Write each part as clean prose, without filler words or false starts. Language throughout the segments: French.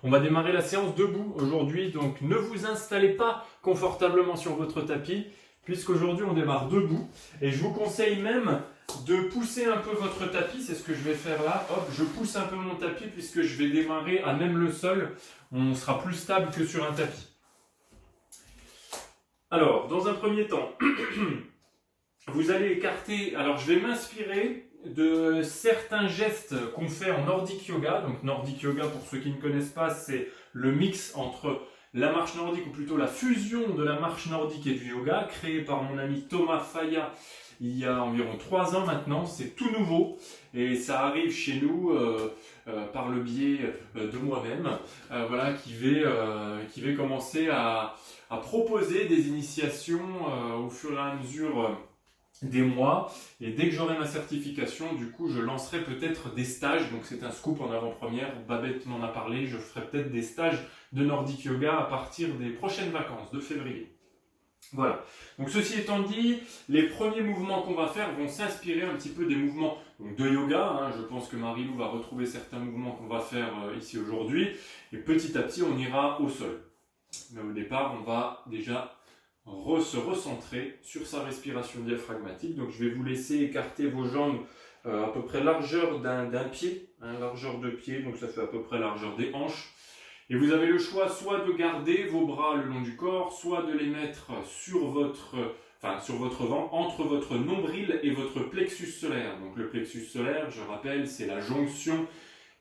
On va démarrer la séance debout aujourd'hui, donc ne vous installez pas confortablement sur votre tapis, puisqu'aujourd'hui on démarre debout. Et je vous conseille même de pousser un peu votre tapis, c'est ce que je vais faire là. Hop, je pousse un peu mon tapis puisque je vais démarrer à même le sol. On sera plus stable que sur un tapis. Alors, dans un premier temps, vous allez écarter, alors je vais m'inspirer de certains gestes qu'on fait en Nordic Yoga. Donc Nordic Yoga, pour ceux qui ne connaissent pas, c'est le mix entre la marche nordique, ou plutôt la fusion de la marche nordique et du yoga, créé par mon ami Thomas Faya il y a environ 3 ans maintenant. C'est tout nouveau et ça arrive chez nous par le biais de moi-même, voilà, qui vais commencer à proposer des initiations au fur et à mesure des mois, et dès que j'aurai ma certification, du coup, je lancerai peut-être des stages. Donc c'est un scoop en avant-première, Babette m'en a parlé, je ferai peut-être des stages de Nordic Yoga à partir des prochaines vacances de février. Voilà. Donc ceci étant dit, les premiers mouvements qu'on va faire vont s'inspirer un petit peu des mouvements de yoga, hein. Je pense que Marie-Lou va retrouver certains mouvements qu'on va faire ici aujourd'hui, et petit à petit on ira au sol. Mais au départ, on va déjà se recentrer sur sa respiration diaphragmatique. Donc je vais vous laisser écarter vos jambes à peu près largeur d'un pied, hein, largeur de pied, donc ça fait à peu près largeur des hanches. Et vous avez le choix soit de garder vos bras le long du corps, soit de les mettre sur votre ventre, entre votre nombril et votre plexus solaire. Donc le plexus solaire, je rappelle, c'est la jonction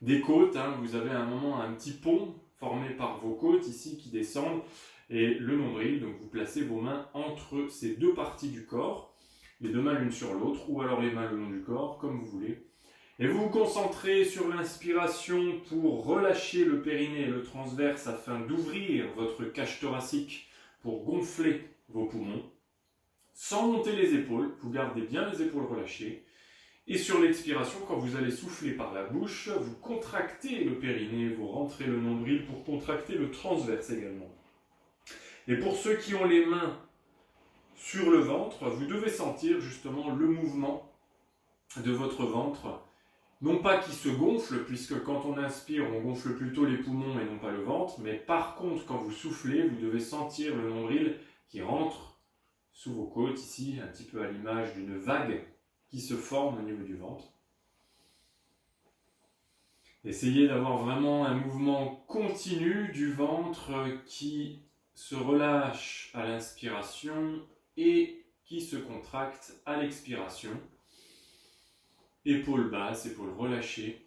des côtes, hein. Vous avez à un moment un petit pont formé par vos côtes ici qui descendent, et le nombril. Donc vous placez vos mains entre ces deux parties du corps, les deux mains l'une sur l'autre, ou alors les mains le long du corps, comme vous voulez. Et vous vous concentrez sur l'inspiration pour relâcher le périnée et le transverse afin d'ouvrir votre cage thoracique pour gonfler vos poumons. Sans monter les épaules, vous gardez bien les épaules relâchées. Et sur l'expiration, quand vous allez souffler par la bouche, vous contractez le périnée, vous rentrez le nombril pour contracter le transverse également. Et pour ceux qui ont les mains sur le ventre, vous devez sentir justement le mouvement de votre ventre. Non pas qui se gonfle, puisque quand on inspire, on gonfle plutôt les poumons et non pas le ventre, mais par contre, quand vous soufflez, vous devez sentir le nombril qui rentre sous vos côtes, ici, un petit peu à l'image d'une vague qui se forme au niveau du ventre. Essayez d'avoir vraiment un mouvement continu du ventre qui se relâche à l'inspiration et qui se contracte à l'expiration. Épaules basses, épaules relâchées.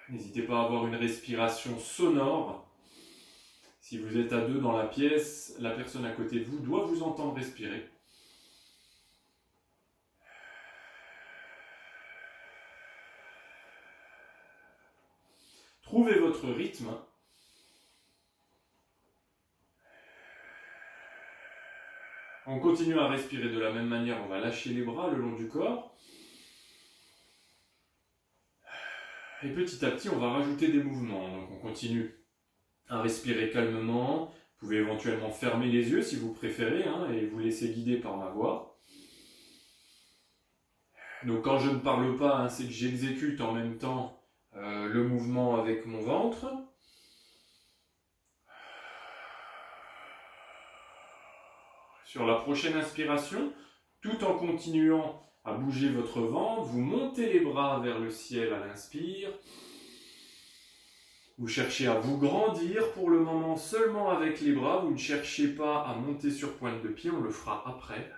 N'hésitez pas à avoir une respiration sonore. Si vous êtes à deux dans la pièce, la personne à côté de vous doit vous entendre respirer. Trouvez votre rythme. On continue à respirer de la même manière, on va lâcher les bras le long du corps. Et petit à petit, on va rajouter des mouvements. Donc on continue à respirer calmement. Vous pouvez éventuellement fermer les yeux si vous préférez, hein, et vous laisser guider par ma voix. Donc quand je ne parle pas, hein, c'est que j'exécute en même temps le mouvement avec mon ventre. Sur la prochaine inspiration, tout en continuant à bouger votre ventre, vous montez les bras vers le ciel à l'inspire. Vous cherchez à vous grandir pour le moment seulement avec les bras. Vous ne cherchez pas à monter sur pointe de pied, on le fera après.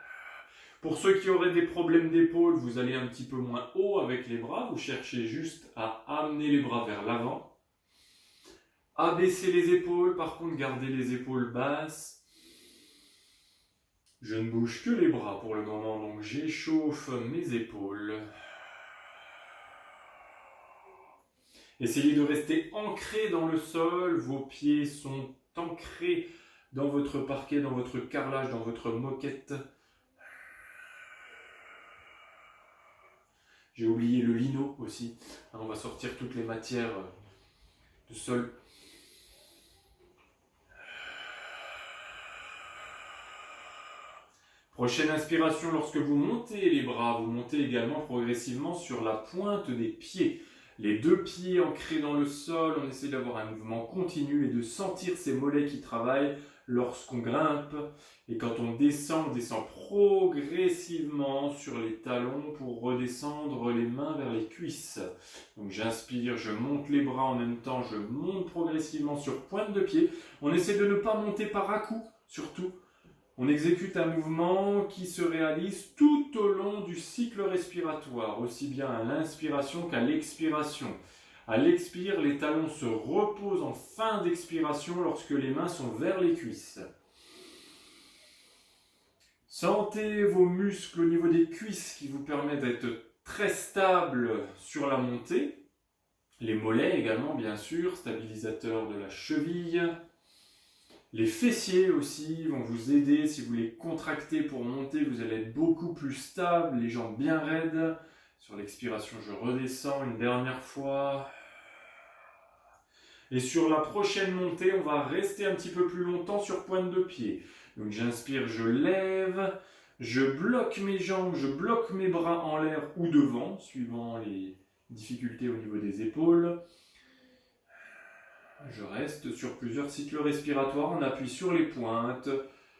Pour ceux qui auraient des problèmes d'épaule, vous allez un petit peu moins haut avec les bras. Vous cherchez juste à amener les bras vers l'avant. Abaissez les épaules, par contre gardez les épaules basses. Je ne bouge que les bras pour le moment, donc j'échauffe mes épaules. Essayez de rester ancré dans le sol, vos pieds sont ancrés dans votre parquet, dans votre carrelage, dans votre moquette. J'ai oublié le lino aussi. On va sortir toutes les matières de sol. Prochaine inspiration, lorsque vous montez les bras, vous montez également progressivement sur la pointe des pieds. Les deux pieds ancrés dans le sol, on essaie d'avoir un mouvement continu et de sentir ces mollets qui travaillent lorsqu'on grimpe. Et quand on descend progressivement sur les talons pour redescendre les mains vers les cuisses. Donc j'inspire, je monte les bras en même temps, je monte progressivement sur pointe de pied. On essaie de ne pas monter par à-coups, surtout. On exécute un mouvement qui se réalise tout au long du cycle respiratoire, aussi bien à l'inspiration qu'à l'expiration. À l'expire, les talons se reposent en fin d'expiration lorsque les mains sont vers les cuisses. Sentez vos muscles au niveau des cuisses qui vous permettent d'être très stable sur la montée. Les mollets également, bien sûr, stabilisateurs de la cheville. Les fessiers aussi vont vous aider. Si vous les contractez pour monter, vous allez être beaucoup plus stable, les jambes bien raides. Sur l'expiration, je redescends une dernière fois. Et sur la prochaine montée, on va rester un petit peu plus longtemps sur pointe de pied. Donc j'inspire, je lève, je bloque mes jambes, je bloque mes bras en l'air ou devant, suivant les difficultés au niveau des épaules. Je reste sur plusieurs cycles respiratoires, on appuie sur les pointes,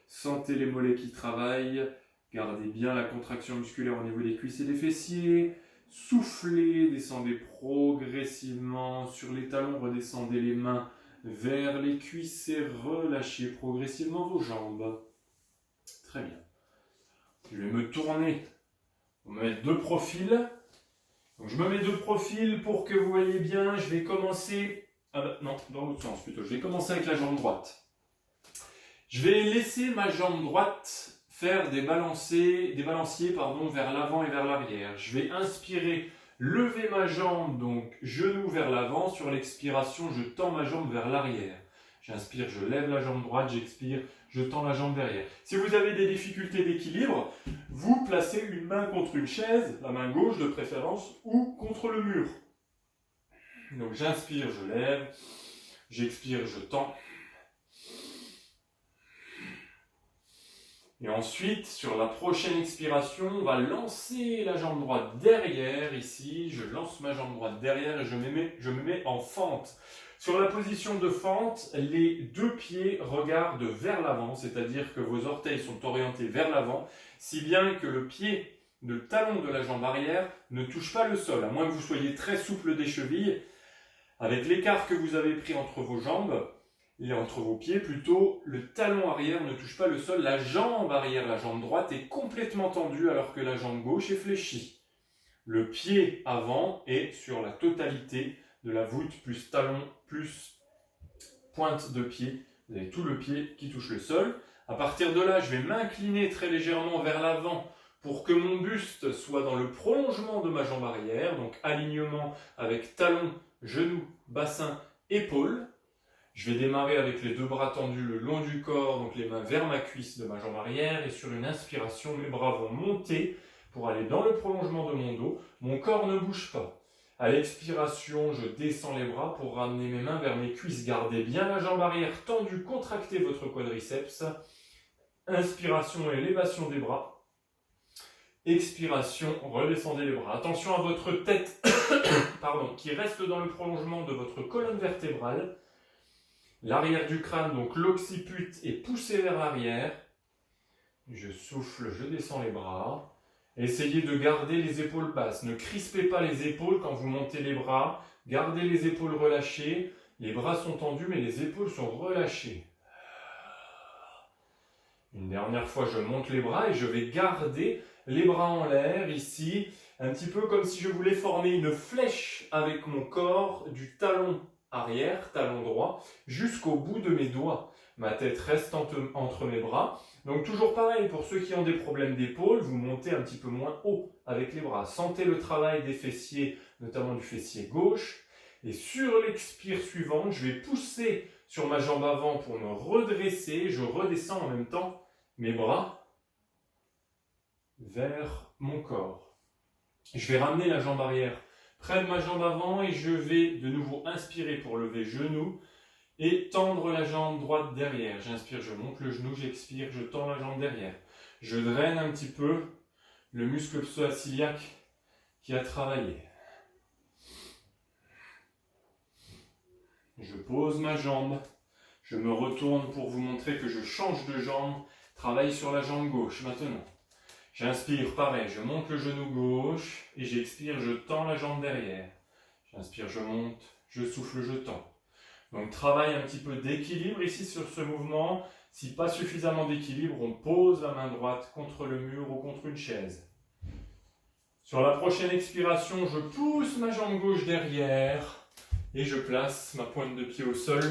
sentez les mollets qui travaillent, gardez bien la contraction musculaire au niveau des cuisses et des fessiers, soufflez, descendez progressivement sur les talons, redescendez les mains vers les cuisses et relâchez progressivement vos jambes. Très bien. Je vais me tourner, on va mettre de profil. Donc je me mets de profil pour que vous voyez bien, je vais commencer... non, dans l'autre sens plutôt. Je vais commencer avec la jambe droite. Je vais laisser ma jambe droite faire des balanciers vers l'avant et vers l'arrière. Je vais inspirer, lever ma jambe, donc genou vers l'avant. Sur l'expiration, je tends ma jambe vers l'arrière. J'inspire, je lève la jambe droite, j'expire, je tends la jambe derrière. Si vous avez des difficultés d'équilibre, vous placez une main contre une chaise, la main gauche de préférence, ou contre le mur. Donc j'inspire, je lève, j'expire, je tends. Et ensuite, sur la prochaine expiration, on va lancer la jambe droite derrière, ici. Je lance ma jambe droite derrière et je me mets en fente. Sur la position de fente, les deux pieds regardent vers l'avant, c'est-à-dire que vos orteils sont orientés vers l'avant, si bien que le pied, le talon de la jambe arrière ne touche pas le sol, à moins que vous soyez très souple des chevilles. Avec l'écart que vous avez pris entre vos jambes, et entre vos pieds plutôt, le talon arrière ne touche pas le sol, la jambe arrière, la jambe droite est complètement tendue alors que la jambe gauche est fléchie. Le pied avant est sur la totalité de la voûte, plus talon, plus pointe de pied. Vous avez tout le pied qui touche le sol. À partir de là, je vais m'incliner très légèrement vers l'avant pour que mon buste soit dans le prolongement de ma jambe arrière, donc alignement avec talon, genou, bassin, épaule. Je vais démarrer avec les deux bras tendus le long du corps, donc les mains vers ma cuisse de ma jambe arrière, et sur une inspiration, mes bras vont monter pour aller dans le prolongement de mon dos. Mon corps ne bouge pas. À l'expiration, je descends les bras pour ramener mes mains vers mes cuisses. Gardez bien la jambe arrière tendue, contractez votre quadriceps. Inspiration, élévation des bras. Expiration, redescendez les bras. Attention à votre tête qui reste dans le prolongement de votre colonne vertébrale. L'arrière du crâne, donc l'occiput, est poussé vers l'arrière. Je souffle, je descends les bras. Essayez de garder les épaules basses. Ne crispez pas les épaules quand vous montez les bras. Gardez les épaules relâchées. Les bras sont tendus, mais les épaules sont relâchées. Une dernière fois, je monte les bras et je vais garder les bras en l'air, ici. Un petit peu comme si je voulais former une flèche avec mon corps du talon arrière, talon droit, jusqu'au bout de mes doigts. Ma tête reste entre mes bras. Donc toujours pareil, pour ceux qui ont des problèmes d'épaule, vous montez un petit peu moins haut avec les bras. Sentez le travail des fessiers, notamment du fessier gauche. Et sur l'expire suivante, je vais pousser sur ma jambe avant pour me redresser. Je redescends en même temps mes bras vers mon corps. Je vais ramener la jambe arrière près de ma jambe avant et je vais de nouveau inspirer pour lever genou et tendre la jambe droite derrière. J'inspire, je monte le genou, j'expire, je tends la jambe derrière. Je draine un petit peu le muscle psoas-iliaque qui a travaillé. Je pose ma jambe. Je me retourne pour vous montrer que je change de jambe. Travaille sur la jambe gauche maintenant. J'inspire, pareil, je monte le genou gauche et j'expire, je tends la jambe derrière. J'inspire, je monte, je souffle, je tends. Donc travaille un petit peu d'équilibre ici sur ce mouvement. Si pas suffisamment d'équilibre, on pose la main droite contre le mur ou contre une chaise. Sur la prochaine expiration, je pousse ma jambe gauche derrière et je place ma pointe de pied au sol.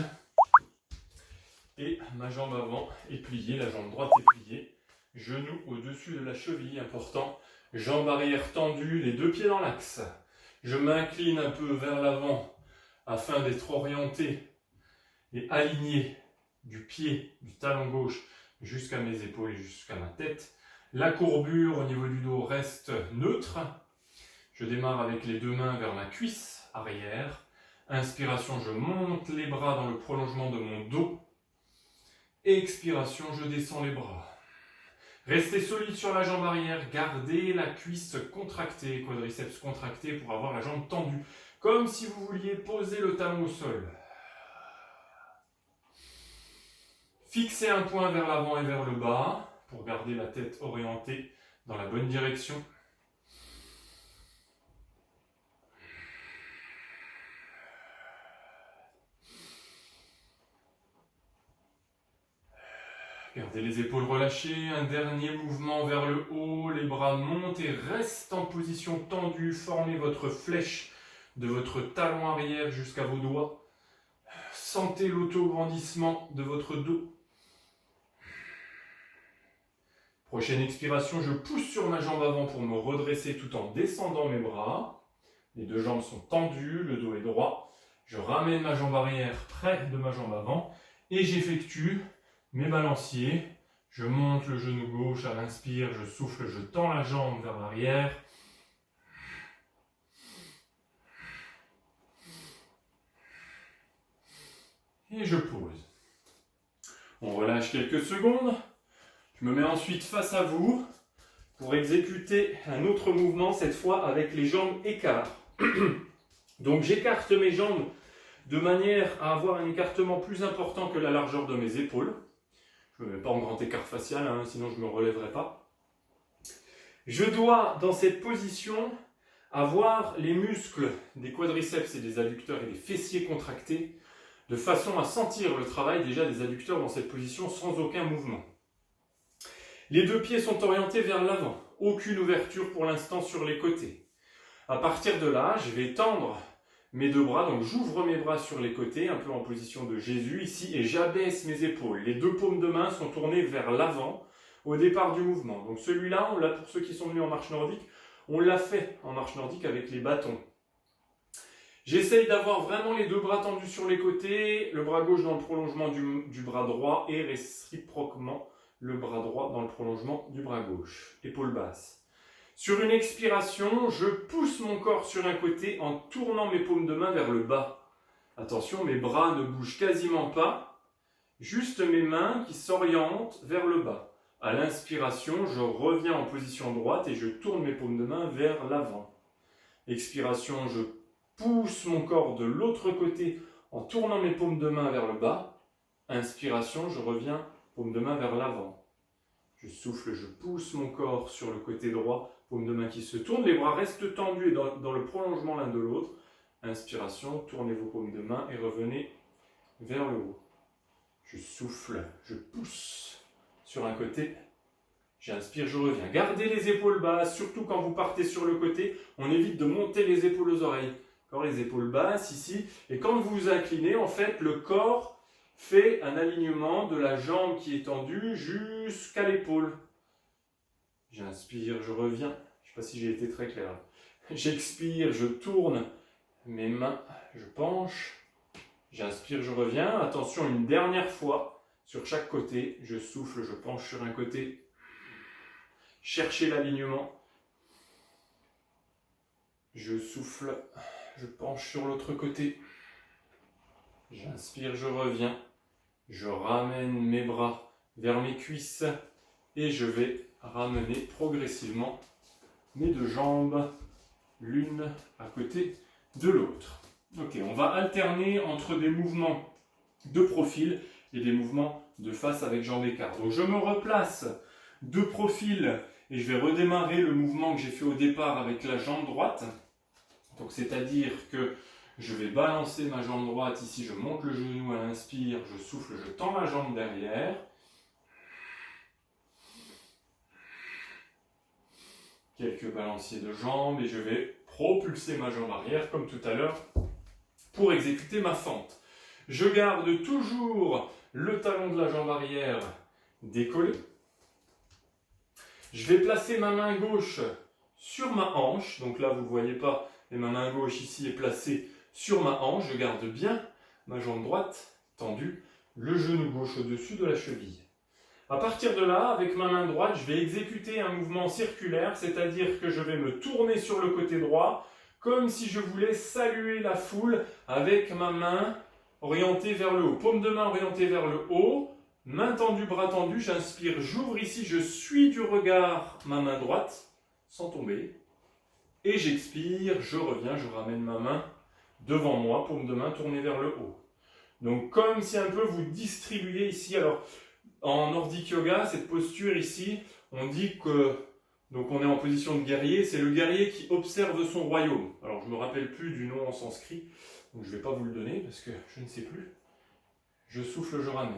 Et ma jambe avant est pliée, la jambe droite est pliée. Genou au-dessus de la cheville, important. Jambe arrière tendue, les deux pieds dans l'axe. Je m'incline un peu vers l'avant afin d'être orienté et aligné du pied, du talon gauche jusqu'à mes épaules et jusqu'à ma tête. La courbure au niveau du dos reste neutre. Je démarre avec les deux mains vers ma cuisse arrière. Inspiration, je monte les bras dans le prolongement de mon dos. Expiration, je descends les bras. Restez solide sur la jambe arrière, gardez la cuisse contractée, quadriceps contracté pour avoir la jambe tendue, comme si vous vouliez poser le talon au sol. Fixez un point vers l'avant et vers le bas pour garder la tête orientée dans la bonne direction. Gardez les épaules relâchées, un dernier mouvement vers le haut, les bras montent et restent en position tendue, formez votre flèche de votre talon arrière jusqu'à vos doigts. Sentez l'auto-grandissement de votre dos. Prochaine expiration, je pousse sur ma jambe avant pour me redresser tout en descendant mes bras. Les deux jambes sont tendues, le dos est droit. Je ramène ma jambe arrière près de ma jambe avant et j'effectue mes balanciers. Je monte le genou gauche à l'inspire, je souffle, je tends la jambe vers l'arrière. Et je pose. On relâche quelques secondes. Je me mets ensuite face à vous pour exécuter un autre mouvement, cette fois avec les jambes écart. Donc j'écarte mes jambes de manière à avoir un écartement plus important que la largeur de mes épaules. Je ne me mets pas en grand écart facial, sinon je ne me relèverai pas. Je dois, dans cette position, avoir les muscles des quadriceps et des adducteurs et des fessiers contractés, de façon à sentir le travail déjà des adducteurs dans cette position sans aucun mouvement. Les deux pieds sont orientés vers l'avant, aucune ouverture pour l'instant sur les côtés. À partir de là, je vais tendre mes deux bras, donc j'ouvre mes bras sur les côtés, un peu en position de Jésus ici, et j'abaisse mes épaules. Les deux paumes de main sont tournées vers l'avant au départ du mouvement. Donc celui-là, on l'a pour ceux qui sont venus en marche nordique, on l'a fait en marche nordique avec les bâtons. J'essaye d'avoir vraiment les deux bras tendus sur les côtés, le bras gauche dans le prolongement du bras droit et réciproquement le bras droit dans le prolongement du bras gauche, épaule basse. Sur une expiration, je pousse mon corps sur un côté en tournant mes paumes de main vers le bas. Attention, mes bras ne bougent quasiment pas, juste mes mains qui s'orientent vers le bas. À l'inspiration, je reviens en position droite et je tourne mes paumes de main vers l'avant. Expiration, je pousse mon corps de l'autre côté en tournant mes paumes de main vers le bas. Inspiration, je reviens, paume de main vers l'avant. Je souffle, je pousse mon corps sur le côté droit, paume de main qui se tourne, les bras restent tendus et dans le prolongement l'un de l'autre. Inspiration, tournez vos paumes de main et revenez vers le haut. Je souffle, je pousse sur un côté, j'inspire, je reviens. Gardez les épaules basses, surtout quand vous partez sur le côté, on évite de monter les épaules aux oreilles. Encore les épaules basses ici, et quand vous vous inclinez, en fait, le corps fait un alignement de la jambe qui est tendue jusqu'à l'épaule. J'inspire, je reviens. Je ne sais pas si j'ai été très clair. J'expire, je tourne mes mains, je penche. J'inspire, je reviens. Attention, une dernière fois sur chaque côté. Je souffle, je penche sur un côté. Cherchez l'alignement. Je souffle, je penche sur l'autre côté. J'inspire, je reviens. Je ramène mes bras vers mes cuisses et je vais ramener progressivement mes deux jambes l'une à côté de l'autre. Ok, on va alterner entre des mouvements de profil et des mouvements de face avec jambes écart. Donc je me replace de profil et je vais redémarrer le mouvement que j'ai fait au départ avec la jambe droite. Donc c'est-à-dire que je vais balancer ma jambe droite ici, je monte le genou à l'inspire, je souffle, je tends la jambe derrière. Quelques balanciers de jambes et je vais propulser ma jambe arrière comme tout à l'heure pour exécuter ma fente. Je garde toujours le talon de la jambe arrière décollé. Je vais placer ma main gauche sur ma hanche. Donc là, vous ne voyez pas, mais ma main gauche ici est placée sur ma hanche. Je garde bien ma jambe droite tendue, le genou gauche au-dessus de la cheville. À partir de là, avec ma main droite, je vais exécuter un mouvement circulaire, c'est-à-dire que je vais me tourner sur le côté droit, comme si je voulais saluer la foule avec ma main orientée vers le haut. Paume de main orientée vers le haut, main tendue, bras tendu, j'inspire, j'ouvre ici, je suis du regard ma main droite, sans tomber. Et j'expire, je reviens, je ramène ma main devant moi, paume de main tournée vers le haut. Donc comme si un peu vous distribuez ici, alors en Nordic Yoga, cette posture ici, on dit que donc on est en position de guerrier, c'est le guerrier qui observe son royaume. Alors je ne me rappelle plus du nom en sanskrit, donc je ne vais pas vous le donner parce que je ne sais plus. Je souffle, je ramène.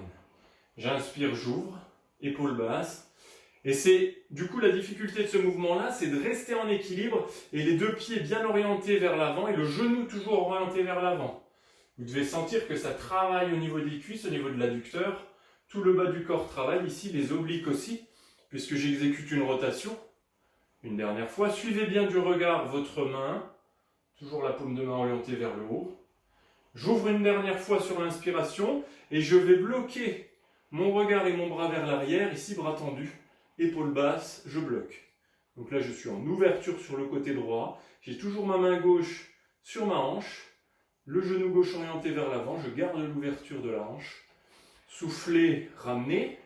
J'inspire, j'ouvre, épaule basse. Et c'est du coup la difficulté de ce mouvement-là, c'est de rester en équilibre et les deux pieds bien orientés vers l'avant et le genou toujours orienté vers l'avant. Vous devez sentir que ça travaille au niveau des cuisses, au niveau de l'adducteur. Tout le bas du corps travaille, ici les obliques aussi, puisque j'exécute une rotation. Une dernière fois, suivez bien du regard votre main, toujours la paume de main orientée vers le haut. J'ouvre une dernière fois sur l'inspiration et je vais bloquer mon regard et mon bras vers l'arrière, ici bras tendus, épaule basse, je bloque. Donc là je suis en ouverture sur le côté droit, j'ai toujours ma main gauche sur ma hanche, le genou gauche orienté vers l'avant, je garde l'ouverture de la hanche. Soufflez, ramenez.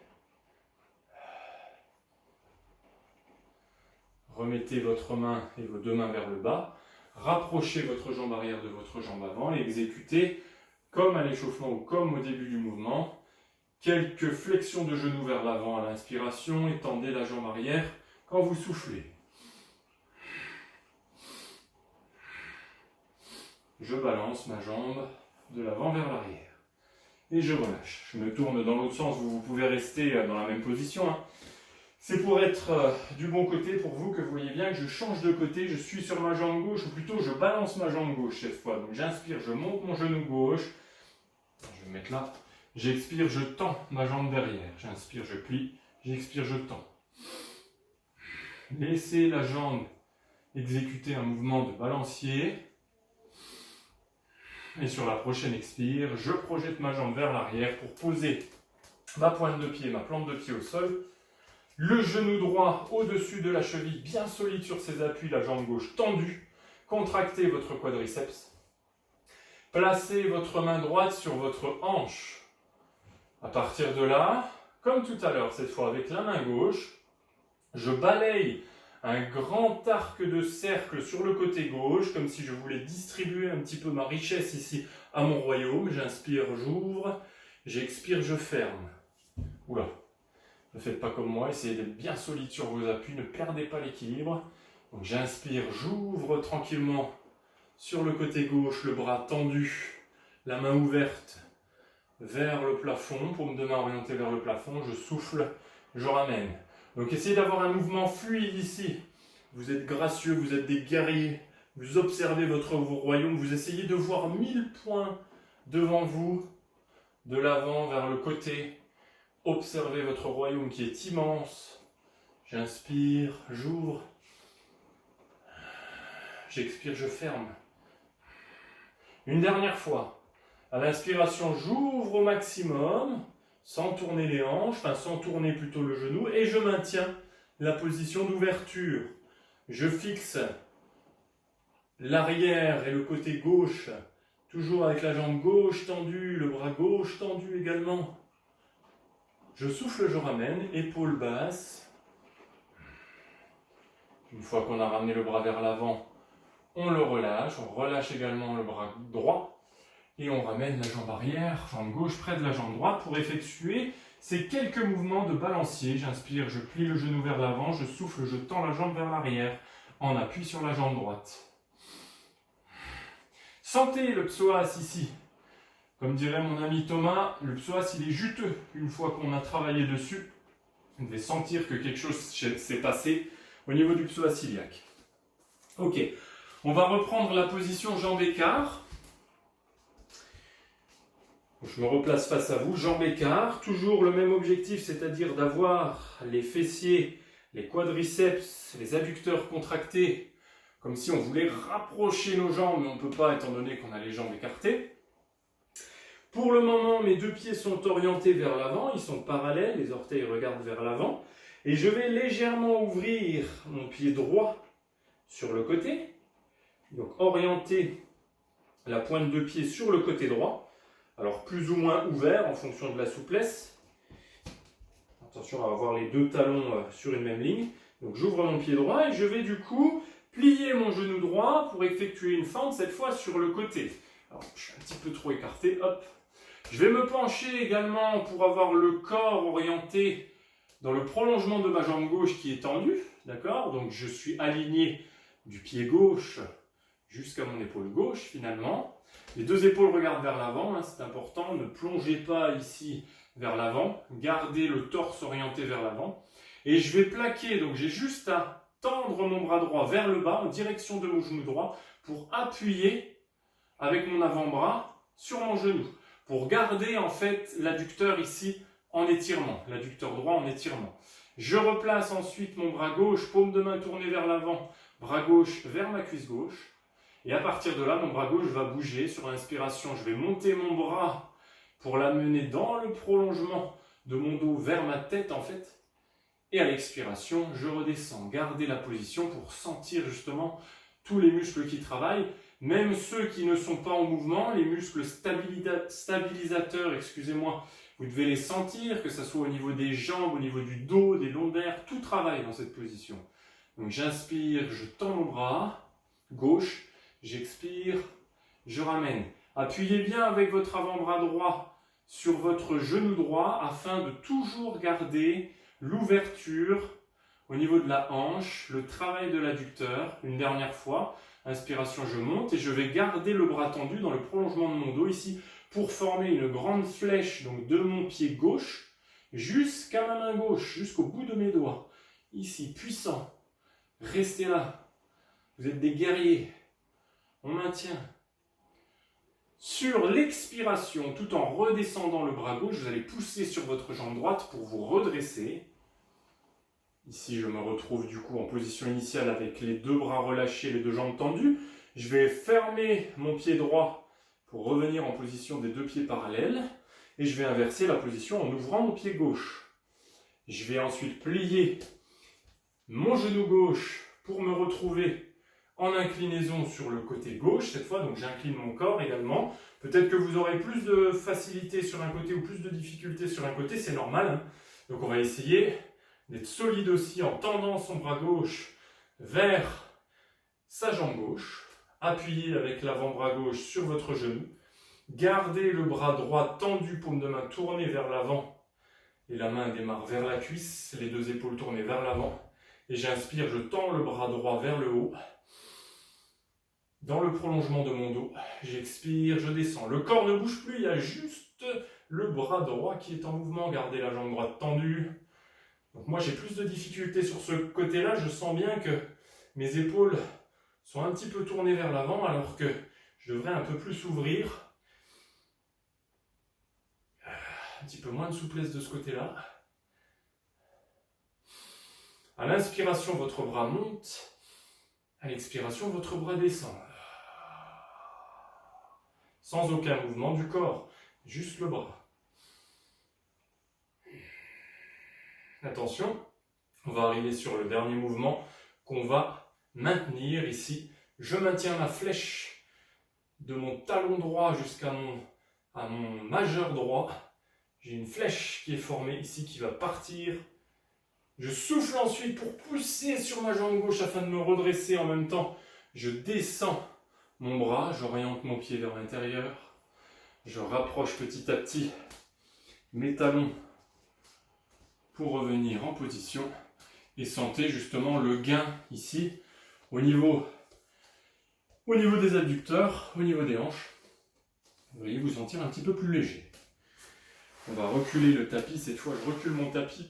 Remettez votre main et vos deux mains vers le bas. Rapprochez votre jambe arrière de votre jambe avant et exécutez, comme à l'échauffement ou comme au début du mouvement, quelques flexions de genoux vers l'avant à l'inspiration. Étendez la jambe arrière quand vous soufflez. Je balance ma jambe de l'avant vers l'arrière. Et je relâche. Je me tourne dans l'autre sens, vous pouvez rester dans la même position. C'est pour être du bon côté pour vous que vous voyez bien que je change de côté, je suis sur ma jambe gauche, ou plutôt je balance ma jambe gauche cette fois. Donc j'inspire, je monte mon genou gauche, je vais me mettre là, j'expire, je tends ma jambe derrière, j'inspire, je plie, j'expire, je tends. Laissez la jambe exécuter un mouvement de balancier. Et sur la prochaine expire, je projette ma jambe vers l'arrière pour poser ma pointe de pied, ma plante de pied au sol. Le genou droit au-dessus de la cheville, bien solide sur ses appuis, la jambe gauche tendue. Contractez votre quadriceps. Placez votre main droite sur votre hanche. À partir de là, comme tout à l'heure, cette fois avec la main gauche, je balaye un grand arc de cercle sur le côté gauche, comme si je voulais distribuer un petit peu ma richesse ici à mon royaume. J'inspire, j'ouvre. J'expire, je ferme. Oula, ne faites pas comme moi, essayez d'être bien solide sur vos appuis, ne perdez pas l'équilibre. Donc j'inspire, j'ouvre tranquillement sur le côté gauche, le bras tendu, la main ouverte vers le plafond, paume de main orientée vers le plafond, je souffle, je ramène. Donc essayez d'avoir un mouvement fluide ici. Vous êtes gracieux, vous êtes des guerriers, vous observez votre royaume, vous essayez de voir 1000 points devant vous, de l'avant vers le côté. Observez votre royaume qui est immense. J'inspire, j'ouvre. J'expire, je ferme. Une dernière fois. À l'inspiration, j'ouvre au maximum, sans tourner les hanches, enfin sans tourner plutôt le genou, et je maintiens la position d'ouverture. Je fixe l'arrière et le côté gauche, toujours avec la jambe gauche tendue, le bras gauche tendu également. Je souffle, je ramène, épaule basse. Une fois qu'on a ramené le bras vers l'avant, on le relâche, on relâche également le bras droit et on ramène la jambe arrière, jambe gauche près de la jambe droite pour effectuer ces quelques mouvements de balancier. J'inspire, je plie le genou vers l'avant, je souffle, je tends la jambe vers l'arrière en appui sur la jambe droite. Sentez le psoas ici. Comme dirait mon ami Thomas, le psoas il est juteux. Une fois qu'on a travaillé dessus, vous devez sentir que quelque chose s'est passé au niveau du psoas iliaque. Ok, on va reprendre la position jambe écart. Je me replace face à vous, jambe écart. Toujours le même objectif, c'est-à-dire d'avoir les fessiers, les quadriceps, les adducteurs contractés, comme si on voulait rapprocher nos jambes, mais on ne peut pas étant donné qu'on a les jambes écartées. Pour le moment, mes deux pieds sont orientés vers l'avant, ils sont parallèles, les orteils regardent vers l'avant. Et je vais légèrement ouvrir mon pied droit sur le côté. Donc orienter la pointe de pied sur le côté droit. Alors plus ou moins ouvert en fonction de la souplesse. Attention à avoir les deux talons sur une même ligne. Donc j'ouvre mon pied droit et je vais du coup plier mon genou droit pour effectuer une fente cette fois sur le côté. Alors je suis un petit peu trop écarté, hop. Je vais me pencher également pour avoir le corps orienté dans le prolongement de ma jambe gauche qui est tendue, d'accord? Donc je suis aligné du pied gauche jusqu'à mon épaule gauche finalement. Les deux épaules regardent vers l'avant, hein, c'est important, ne plongez pas ici vers l'avant, gardez le torse orienté vers l'avant. Et je vais plaquer, donc j'ai juste à tendre mon bras droit vers le bas en direction de mon genou droit pour appuyer avec mon avant-bras sur mon genou. Pour garder en fait l'adducteur ici en étirement, l'adducteur droit en étirement. Je replace ensuite mon bras gauche, paume de main tournée vers l'avant, bras gauche vers ma cuisse gauche. Et à partir de là, mon bras gauche va bouger. Sur l'inspiration, je vais monter mon bras pour l'amener dans le prolongement de mon dos vers ma tête en fait. Et à l'expiration, je redescends. Gardez la position pour sentir justement tous les muscles qui travaillent. Même ceux qui ne sont pas en mouvement, les muscles stabilisateurs, excusez-moi, vous devez les sentir, que ce soit au niveau des jambes, au niveau du dos, des lombaires, tout travaille dans cette position. Donc j'inspire, je tends mon bras gauche, j'expire, je ramène. Appuyez bien avec votre avant-bras droit sur votre genou droit afin de toujours garder l'ouverture au niveau de la hanche, le travail de l'adducteur. Une dernière fois. Inspiration, je monte et je vais garder le bras tendu dans le prolongement de mon dos ici pour former une grande flèche donc de mon pied gauche jusqu'à ma main gauche, jusqu'au bout de mes doigts. Ici, puissant. Restez là. Vous êtes des guerriers. On maintient. Sur l'expiration, tout en redescendant le bras gauche, vous allez pousser sur votre jambe droite pour vous redresser. Ici, je me retrouve du coup en position initiale avec les deux bras relâchés, les deux jambes tendues. Je vais fermer mon pied droit pour revenir en position des deux pieds parallèles. Et je vais inverser la position en ouvrant mon pied gauche. Je vais ensuite plier mon genou gauche pour me retrouver en inclinaison sur le côté gauche cette fois. Donc j'incline mon corps également. Peut-être que vous aurez plus de facilité sur un côté ou plus de difficulté sur un côté, c'est normal. Hein. Donc on va essayer d'être solide aussi en tendant son bras gauche vers sa jambe gauche. Appuyez avec l'avant-bras gauche sur votre genou. Gardez le bras droit tendu, paume de main tournée vers l'avant. Et la main démarre vers la cuisse, les deux épaules tournées vers l'avant. Et j'inspire, je tends le bras droit vers le haut. Dans le prolongement de mon dos, j'expire, je descends. Le corps ne bouge plus, il y a juste le bras droit qui est en mouvement. Gardez la jambe droite tendue. Donc moi j'ai plus de difficultés sur ce côté-là, je sens bien que mes épaules sont un petit peu tournées vers l'avant alors que je devrais un peu plus s'ouvrir. Un petit peu moins de souplesse de ce côté-là. À l'inspiration, votre bras monte. À l'expiration, votre bras descend. Sans aucun mouvement du corps, juste le bras. Attention, on va arriver sur le dernier mouvement qu'on va maintenir ici. Je maintiens ma flèche de mon talon droit jusqu'à mon majeur droit. J'ai une flèche qui est formée ici qui va partir. Je souffle ensuite pour pousser sur ma jambe gauche afin de me redresser en même temps. Je descends mon bras, j'oriente mon pied vers l'intérieur. Je rapproche petit à petit mes talons pour revenir en position. Et sentez justement le gain ici au niveau des adducteurs, au niveau des hanches. Vous voyez vous sentir un petit peu plus léger. On va reculer le tapis, cette fois je recule mon tapis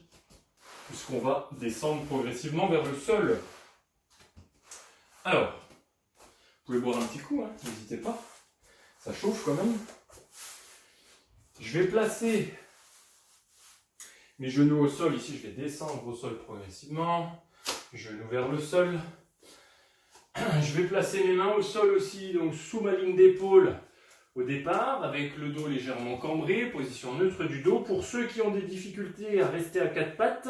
puisqu'on va descendre progressivement vers le sol. Alors, vous pouvez boire un petit coup, hein, n'hésitez pas, ça chauffe quand même. Je vais placer mes genoux au sol, ici je vais descendre au sol progressivement, genoux vers le sol. Je vais placer mes mains au sol aussi, donc sous ma ligne d'épaule au départ, avec le dos légèrement cambré, position neutre du dos. Pour ceux qui ont des difficultés à rester à quatre pattes,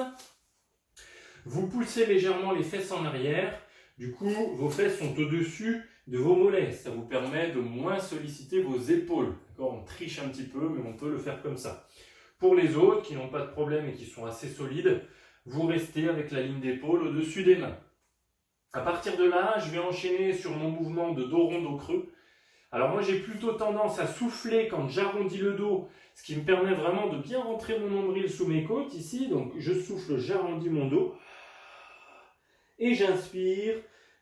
vous poussez légèrement les fesses en arrière. Du coup, vos fesses sont au-dessus de vos mollets. Ça vous permet de moins solliciter vos épaules. On triche un petit peu, mais on peut le faire comme ça. Pour les autres qui n'ont pas de problème et qui sont assez solides, vous restez avec la ligne d'épaule au-dessus des mains. À partir de là, je vais enchaîner sur mon mouvement de dos rond, dos creux. Alors moi, j'ai plutôt tendance à souffler quand j'arrondis le dos, ce qui me permet vraiment de bien rentrer mon nombril sous mes côtes ici. Donc je souffle, j'arrondis mon dos. Et j'inspire,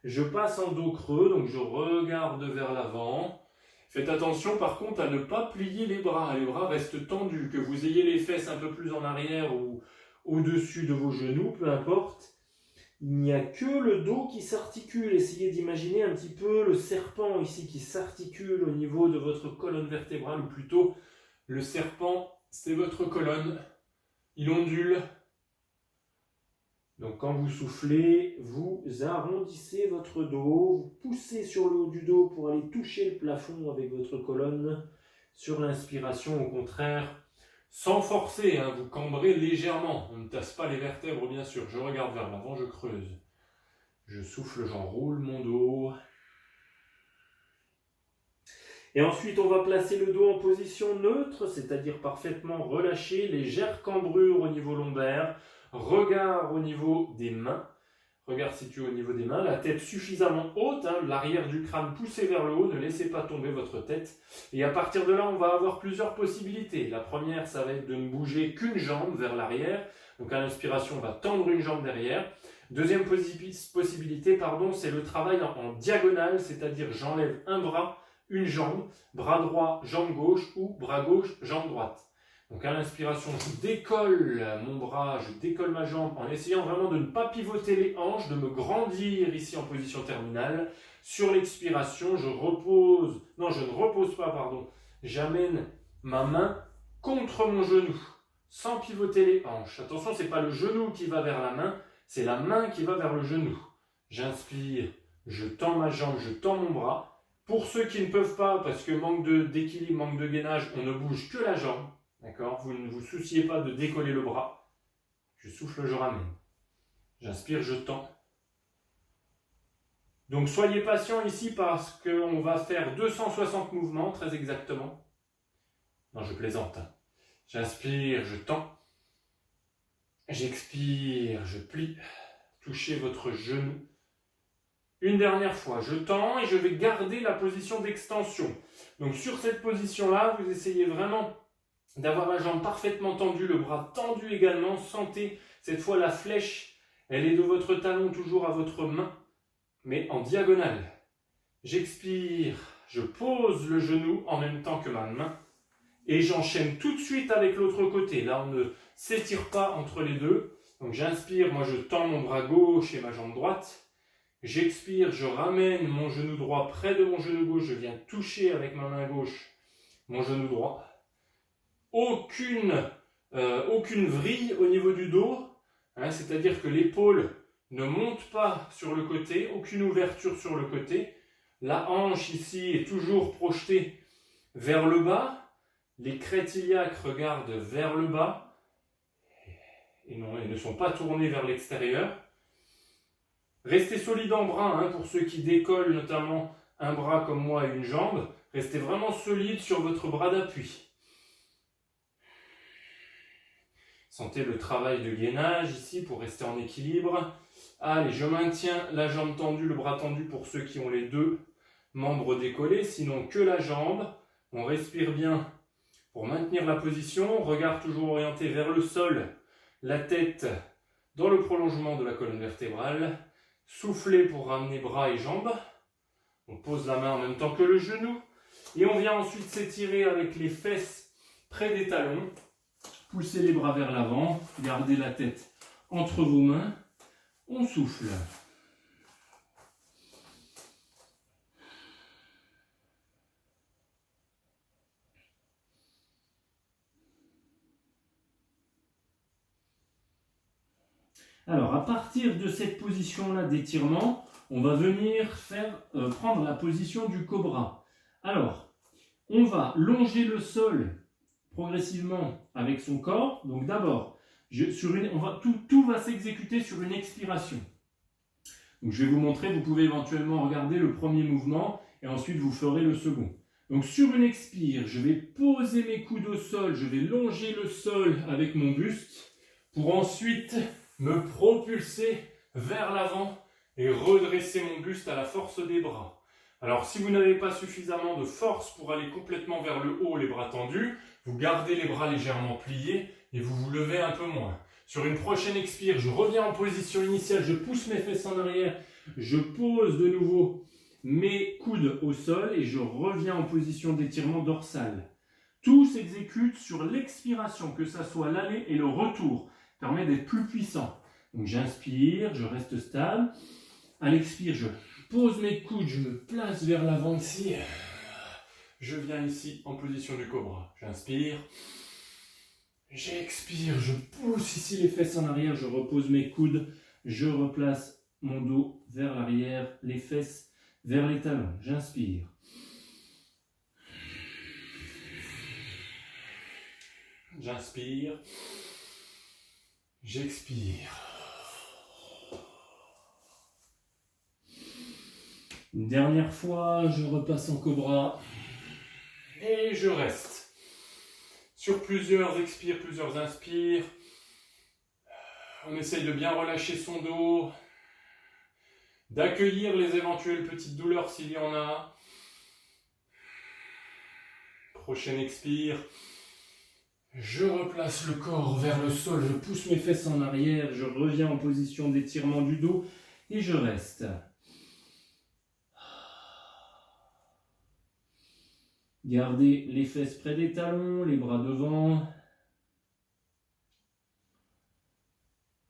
je passe en dos creux, donc je regarde vers l'avant. Faites attention par contre à ne pas plier les bras restent tendus, que vous ayez les fesses un peu plus en arrière ou au-dessus de vos genoux, peu importe. Il n'y a que le dos qui s'articule. Essayez d'imaginer un petit peu le serpent ici qui s'articule au niveau de votre colonne vertébrale, ou plutôt le serpent, c'est votre colonne. Il ondule. Donc quand vous soufflez, vous arrondissez votre dos, vous poussez sur le haut du dos pour aller toucher le plafond avec votre colonne. Sur l'inspiration, au contraire, sans forcer, hein, vous cambrez légèrement. On ne tasse pas les vertèbres, bien sûr. Je regarde vers l'avant, je creuse. Je souffle, j'enroule mon dos. Et ensuite, on va placer le dos en position neutre, c'est-à-dire parfaitement relâché, légère cambrure au niveau lombaire, regard au niveau des mains. Regard situé au niveau des mains, la tête suffisamment haute, hein, l'arrière du crâne poussé vers le haut, ne laissez pas tomber votre tête. Et à partir de là, on va avoir plusieurs possibilités. La première, ça va être de ne bouger qu'une jambe vers l'arrière. Donc à l'inspiration, on va tendre une jambe derrière. Deuxième possibilité, c'est le travail en diagonale, c'est-à-dire j'enlève un bras, une jambe, bras droit, jambe gauche ou bras gauche, jambe droite. Donc à l'inspiration, je décolle mon bras, je décolle ma jambe en essayant vraiment de ne pas pivoter les hanches, de me grandir ici en position terminale. Sur l'expiration, je ne repose pas, j'amène ma main contre mon genou, sans pivoter les hanches. Attention, ce n'est pas le genou qui va vers la main, c'est la main qui va vers le genou. J'inspire, je tends ma jambe, je tends mon bras. Pour ceux qui ne peuvent pas, parce que manque d'équilibre, manque de gainage, on ne bouge que la jambe. D'accord ? Vous ne vous souciez pas de décoller le bras. Je souffle, je ramène. J'inspire, je tends. Donc soyez patient ici parce qu'on va faire 260 mouvements, très exactement. Non, je plaisante. J'inspire, je tends. J'expire, je plie. Touchez votre genou. Une dernière fois, je tends et je vais garder la position d'extension. Donc sur cette position-là, vous essayez vraiment d'avoir la jambe parfaitement tendue, le bras tendu également. Sentez cette fois la flèche, elle est de votre talon toujours à votre main, mais en diagonale. J'expire, je pose le genou en même temps que ma main et j'enchaîne tout de suite avec l'autre côté. Là, on ne s'étire pas entre les deux. Donc j'inspire, moi je tends mon bras gauche et ma jambe droite. J'expire, je ramène mon genou droit près de mon genou gauche, je viens toucher avec ma main gauche mon genou droit. Aucune vrille au niveau du dos, hein, c'est-à-dire que l'épaule ne monte pas sur le côté, aucune ouverture sur le côté. La hanche ici est toujours projetée vers le bas, les crêtes iliaques regardent vers le bas et ne sont pas tournées vers l'extérieur. Restez solide en bras, hein, pour ceux qui décollent notamment un bras comme moi et une jambe. Restez vraiment solide sur votre bras d'appui. Sentez le travail de gainage ici pour rester en équilibre. Allez, je maintiens la jambe tendue, le bras tendu pour ceux qui ont les deux membres décollés, sinon que la jambe. On respire bien pour maintenir la position. Regard toujours orienté vers le sol, la tête dans le prolongement de la colonne vertébrale. Soufflez pour ramener bras et jambes. On pose la main en même temps que le genou. Et on vient ensuite s'étirer avec les fesses près des talons. Poussez les bras vers l'avant. Gardez la tête entre vos mains. On souffle. Alors, à partir de cette position-là d'étirement, on va venir prendre la position du cobra. Alors, on va longer le sol progressivement avec son corps. Donc d'abord, tout va s'exécuter sur une expiration. Donc je vais vous montrer, vous pouvez éventuellement regarder le premier mouvement et ensuite vous ferez le second. Donc sur une expire, je vais poser mes coudes au sol, je vais longer le sol avec mon buste pour ensuite me propulser vers l'avant et redresser mon buste à la force des bras. Alors si vous n'avez pas suffisamment de force pour aller complètement vers le haut, les bras tendus, vous gardez les bras légèrement pliés et vous vous levez un peu moins. Sur une prochaine expire, je reviens en position initiale, je pousse mes fesses en arrière, je pose de nouveau mes coudes au sol et je reviens en position d'étirement dorsal. Tout s'exécute sur l'expiration, que ce soit l'aller et le retour, permet d'être plus puissant. Donc j'inspire, je reste stable. À l'expire, je pose mes coudes, je me place vers l'avant ici. Je viens ici en position du cobra. J'inspire. J'expire, je pousse ici les fesses en arrière, je repose mes coudes. Je replace mon dos vers l'arrière, les fesses vers les talons. J'inspire. J'inspire. J'expire. Une dernière fois, je repasse en cobra et je reste. Sur plusieurs expires, plusieurs inspires, on essaye de bien relâcher son dos, d'accueillir les éventuelles petites douleurs s'il y en a. Prochaine expire. Je replace le corps vers le sol, je pousse mes fesses en arrière, je reviens en position d'étirement du dos et je reste. Gardez les fesses près des talons, les bras devant.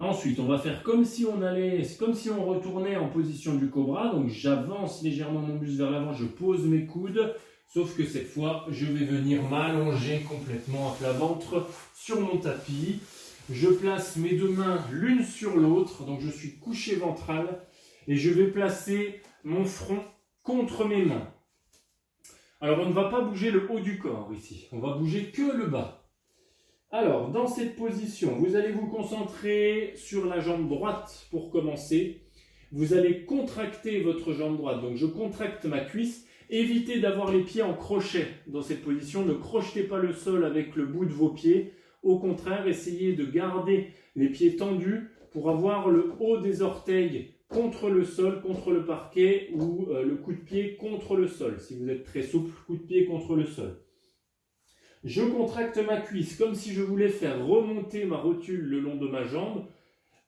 Ensuite, on va faire comme si on retournait en position du cobra. Donc j'avance légèrement mon buste vers l'avant, je pose mes coudes. Sauf que cette fois, je vais venir m'allonger complètement à plat ventre sur mon tapis. Je place mes deux mains l'une sur l'autre, donc je suis couché ventral. Et je vais placer mon front contre mes mains. Alors on ne va pas bouger le haut du corps ici, on va bouger que le bas. Alors dans cette position, vous allez vous concentrer sur la jambe droite pour commencer. Vous allez contracter votre jambe droite, donc je contracte ma cuisse. Évitez d'avoir les pieds en crochet dans cette position, ne crochetez pas le sol avec le bout de vos pieds. Au contraire, essayez de garder les pieds tendus pour avoir le haut des orteils contre le sol, contre le parquet ou le coup de pied contre le sol. Si vous êtes très souple, coup de pied contre le sol. Je contracte ma cuisse comme si je voulais faire remonter ma rotule le long de ma jambe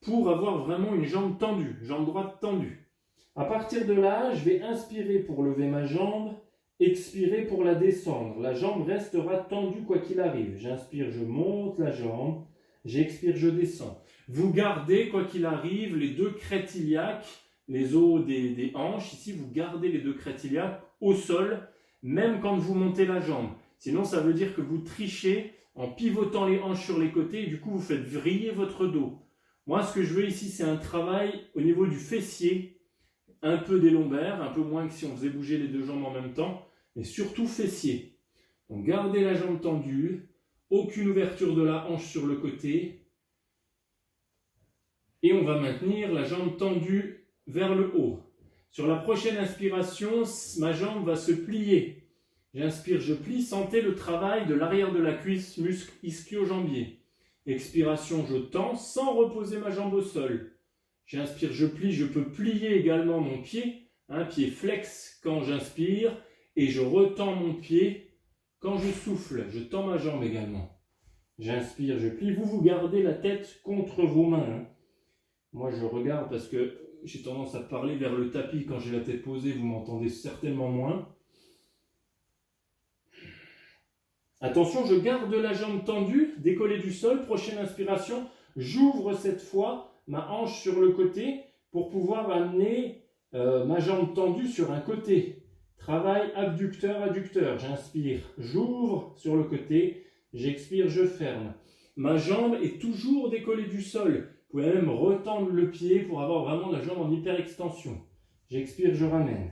pour avoir vraiment une jambe tendue, jambe droite tendue. À partir de là, je vais inspirer pour lever ma jambe, expirer pour la descendre. La jambe restera tendue quoi qu'il arrive. J'inspire, je monte la jambe, j'expire, je descends. Vous gardez quoi qu'il arrive les deux crêtes iliaques, les os des hanches. Ici, vous gardez les deux crêtes iliaques au sol, même quand vous montez la jambe. Sinon, ça veut dire que vous trichez en pivotant les hanches sur les côtés et du coup, vous faites vriller votre dos. Moi, ce que je veux ici, c'est un travail au niveau du fessier, un peu des lombaires, un peu moins que si on faisait bouger les deux jambes en même temps, mais surtout fessier. Donc gardez la jambe tendue, aucune ouverture de la hanche sur le côté, et on va maintenir la jambe tendue vers le haut. Sur la prochaine inspiration, ma jambe va se plier. J'inspire, je plie, sentez le travail de l'arrière de la cuisse, muscle ischio-jambier. Expiration, je tends sans reposer ma jambe au sol. J'inspire, je plie, je peux plier également mon pied, un pied flex quand j'inspire, et je retends mon pied quand je souffle. Je tends ma jambe également. J'inspire, je plie. Vous gardez la tête contre vos mains. Moi, je regarde parce que j'ai tendance à parler vers le tapis quand j'ai la tête posée. Vous m'entendez certainement moins. Attention, je garde la jambe tendue, décollée du sol. Prochaine inspiration, j'ouvre cette fois ma hanche sur le côté pour pouvoir amener ma jambe tendue sur un côté. Travail abducteur-adducteur. J'inspire, j'ouvre sur le côté. J'expire, je ferme. Ma jambe est toujours décollée du sol. Vous pouvez même retendre le pied pour avoir vraiment la jambe en hyperextension. J'expire, je ramène.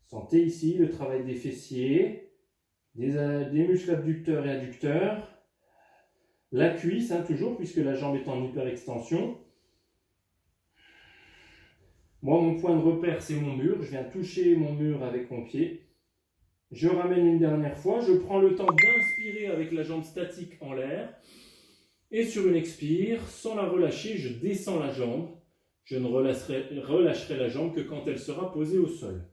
Sentez ici le travail des fessiers, des muscles abducteurs et adducteurs. La cuisse, toujours, puisque la jambe est en hyperextension. Moi, mon point de repère, c'est mon mur. Je viens toucher mon mur avec mon pied. Je ramène une dernière fois. Je prends le temps d'inspirer avec la jambe statique en l'air. Et sur une expire, sans la relâcher, je descends la jambe. Je ne relâcherai la jambe que quand elle sera posée au sol.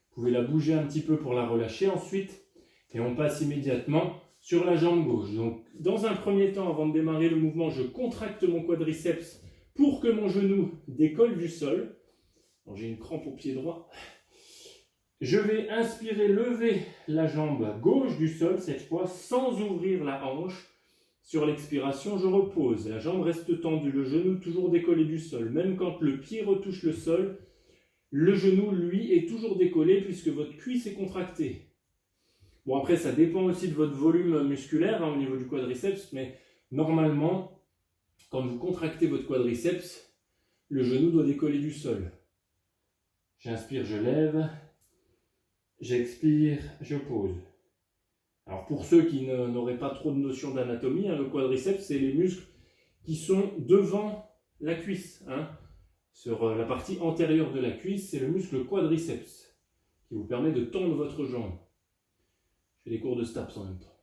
Vous pouvez la bouger un petit peu pour la relâcher ensuite. Et on passe immédiatement sur la jambe gauche. Donc, dans un premier temps, avant de démarrer le mouvement, je contracte mon quadriceps pour que mon genou décolle du sol. J'ai une crampe au pied droit. Je vais inspirer, lever la jambe gauche du sol, cette fois, sans ouvrir la hanche. Sur l'expiration, je repose. La jambe reste tendue, le genou toujours décollé du sol. Même quand le pied retouche le sol, le genou, lui, est toujours décollé puisque votre cuisse est contractée. Bon, après, ça dépend aussi de votre volume musculaire au niveau du quadriceps, mais normalement, quand vous contractez votre quadriceps, le genou doit décoller du sol. J'inspire, je lève. J'expire, je pose. Alors pour ceux qui n'auraient pas trop de notion d'anatomie, le quadriceps, c'est les muscles qui sont devant la cuisse. Sur la partie antérieure de la cuisse, c'est le muscle quadriceps qui vous permet de tendre votre jambe. Je fais des cours de STAPS en même temps.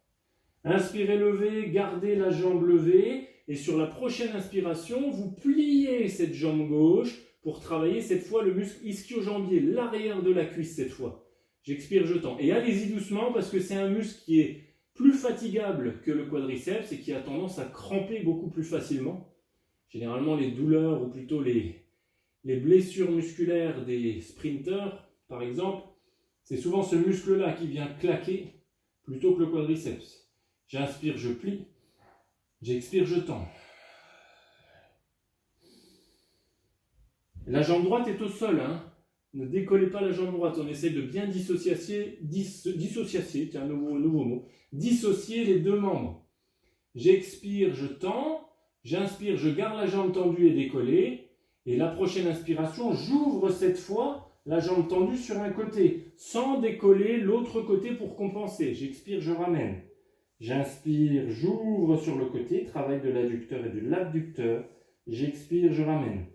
Inspirez, levez, gardez la jambe levée et sur la prochaine inspiration, vous pliez cette jambe gauche pour travailler cette fois le muscle ischio-jambier, l'arrière de la cuisse cette fois. J'expire, je tends. Et allez-y doucement parce que c'est un muscle qui est plus fatigable que le quadriceps et qui a tendance à cramper beaucoup plus facilement. Généralement, les douleurs ou plutôt les blessures musculaires des sprinteurs, par exemple, c'est souvent ce muscle-là qui vient claquer plutôt que le quadriceps. J'inspire, je plie. J'expire, je tends. La jambe droite est au sol, Ne décollez pas la jambe droite, on essaie de bien dissocier, tiens, nouveau mot, dissocier les deux membres. J'expire, je tends, j'inspire, je garde la jambe tendue et décollée, et la prochaine inspiration, j'ouvre cette fois la jambe tendue sur un côté, sans décoller l'autre côté pour compenser. J'expire, je ramène. J'inspire, j'ouvre sur le côté, travail de l'adducteur et de l'abducteur. J'expire, je ramène.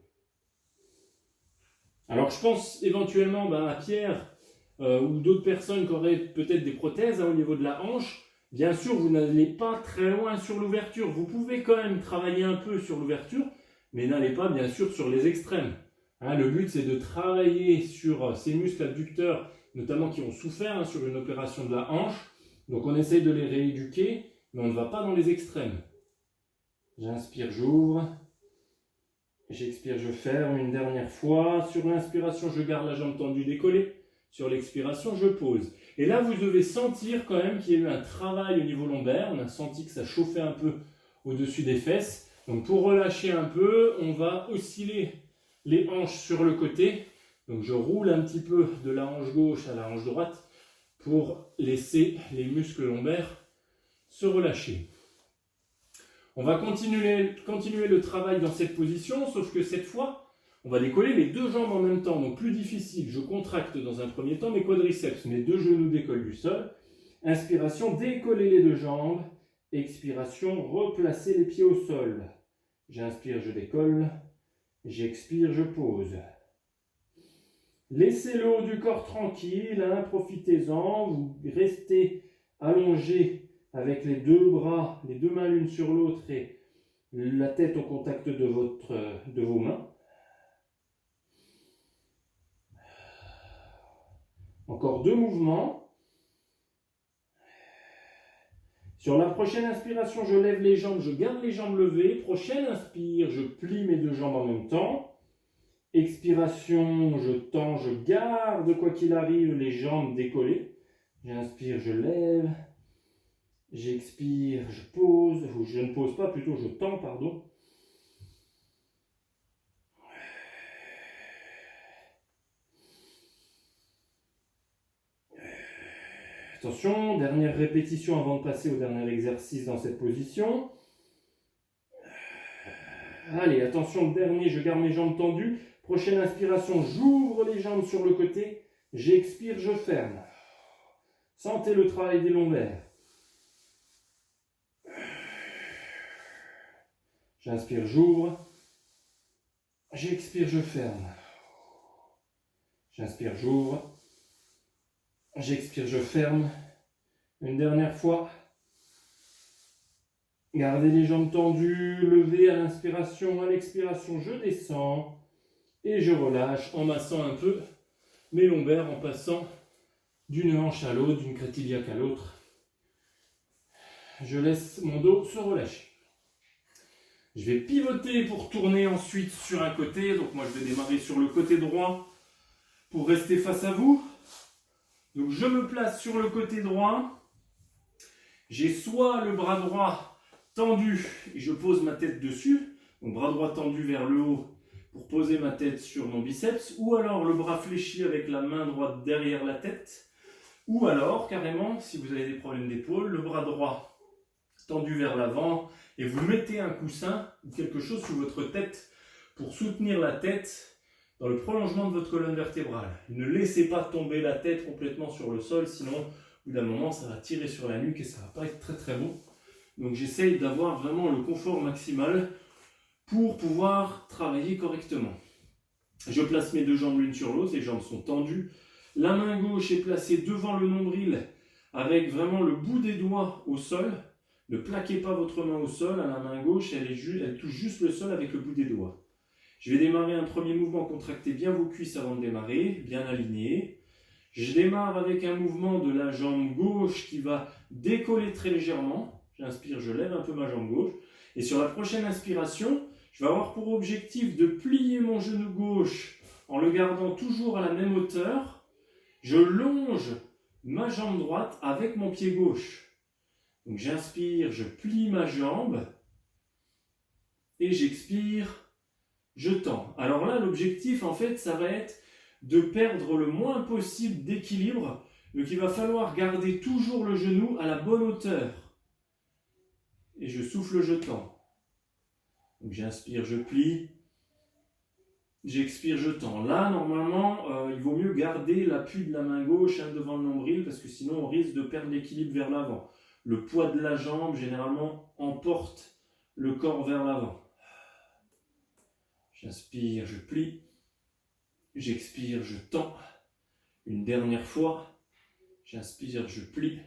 Alors je pense éventuellement à Pierre ou d'autres personnes qui auraient peut-être des prothèses au niveau de la hanche. Bien sûr, vous n'allez pas très loin sur l'ouverture. Vous pouvez quand même travailler un peu sur l'ouverture, mais n'allez pas bien sûr sur les extrêmes. Le but c'est de travailler sur ces muscles abducteurs, notamment qui ont souffert sur une opération de la hanche. Donc on essaye de les rééduquer, mais on ne va pas dans les extrêmes. J'inspire, j'ouvre. J'expire, je ferme une dernière fois. Sur l'inspiration, je garde la jambe tendue décollée. Sur l'expiration, je pose. Et là, vous devez sentir quand même qu'il y a eu un travail au niveau lombaire. On a senti que ça chauffait un peu au-dessus des fesses. Donc pour relâcher un peu, on va osciller les hanches sur le côté. Donc je roule un petit peu de la hanche gauche à la hanche droite pour laisser les muscles lombaires se relâcher. On va continuer le travail dans cette position, sauf que cette fois, on va décoller les deux jambes en même temps. Donc plus difficile, je contracte dans un premier temps mes quadriceps, mes deux genoux décollent du sol. Inspiration, décoller les deux jambes. Expiration, replacer les pieds au sol. J'inspire, je décolle. J'expire, je pose. Laissez le haut du corps tranquille, profitez-en. Vous restez allongé avec les deux bras, les deux mains l'une sur l'autre et la tête au contact de vos mains. Encore 2 mouvements. Sur la prochaine inspiration, je lève les jambes, je garde les jambes levées. Prochaine inspire, je plie mes 2 jambes en même temps. Expiration, je tends, je garde quoi qu'il arrive les jambes décollées. J'inspire, je lève. J'expire, je pose, ou je ne pose pas, plutôt je tends, pardon. Attention, dernière répétition avant de passer au dernier exercice dans cette position. Allez, attention, le dernier, je garde mes jambes tendues. Prochaine inspiration, j'ouvre les jambes sur le côté. J'expire, je ferme. Sentez le travail des lombaires. J'inspire, j'ouvre. J'expire, je ferme. J'inspire, j'ouvre. J'expire, je ferme. Une dernière fois. Gardez les jambes tendues, levez à l'inspiration, à l'expiration, je descends. Et je relâche en massant un peu mes lombaires, en passant d'une hanche à l'autre, d'une crête iliaque à l'autre. Je laisse mon dos se relâcher. Je vais pivoter pour tourner ensuite sur un côté. Donc moi je vais démarrer sur le côté droit pour rester face à vous. Donc je me place sur le côté droit. J'ai soit le bras droit tendu et je pose ma tête dessus. Donc bras droit tendu vers le haut pour poser ma tête sur mon biceps. Ou alors le bras fléchi avec la main droite derrière la tête. Ou alors carrément, si vous avez des problèmes d'épaule, le bras droit tendu vers l'avant et vous mettez un coussin ou quelque chose sous votre tête pour soutenir la tête dans le prolongement de votre colonne vertébrale. Ne laissez pas tomber la tête complètement sur le sol, sinon au bout d'un moment ça va tirer sur la nuque et ça va pas être très très bon. Donc j'essaye d'avoir vraiment le confort maximal pour pouvoir travailler correctement. Je place mes 2 jambes l'une sur l'autre, les jambes sont tendues. La main gauche est placée devant le nombril avec vraiment le bout des doigts au sol. Ne plaquez pas votre main au sol, à la main gauche, elle touche juste le sol avec le bout des doigts. Je vais démarrer un premier mouvement, contractez bien vos cuisses avant de démarrer, bien alignées. Je démarre avec un mouvement de la jambe gauche qui va décoller très légèrement. J'inspire, je lève un peu ma jambe gauche. Et sur la prochaine inspiration, je vais avoir pour objectif de plier mon genou gauche en le gardant toujours à la même hauteur. Je longe ma jambe droite avec mon pied gauche. Donc j'inspire, je plie ma jambe et j'expire, je tends. Alors là, l'objectif en fait, ça va être de perdre le moins possible d'équilibre. Donc il va falloir garder toujours le genou à la bonne hauteur. Et je souffle, je tends. Donc j'inspire, je plie. J'expire, je tends. Là, normalement, il vaut mieux garder l'appui de la main gauche devant le nombril parce que sinon on risque de perdre l'équilibre vers l'avant. Le poids de la jambe, généralement, emporte le corps vers l'avant. J'inspire, je plie. J'expire, je tends. Une dernière fois. J'inspire, je plie.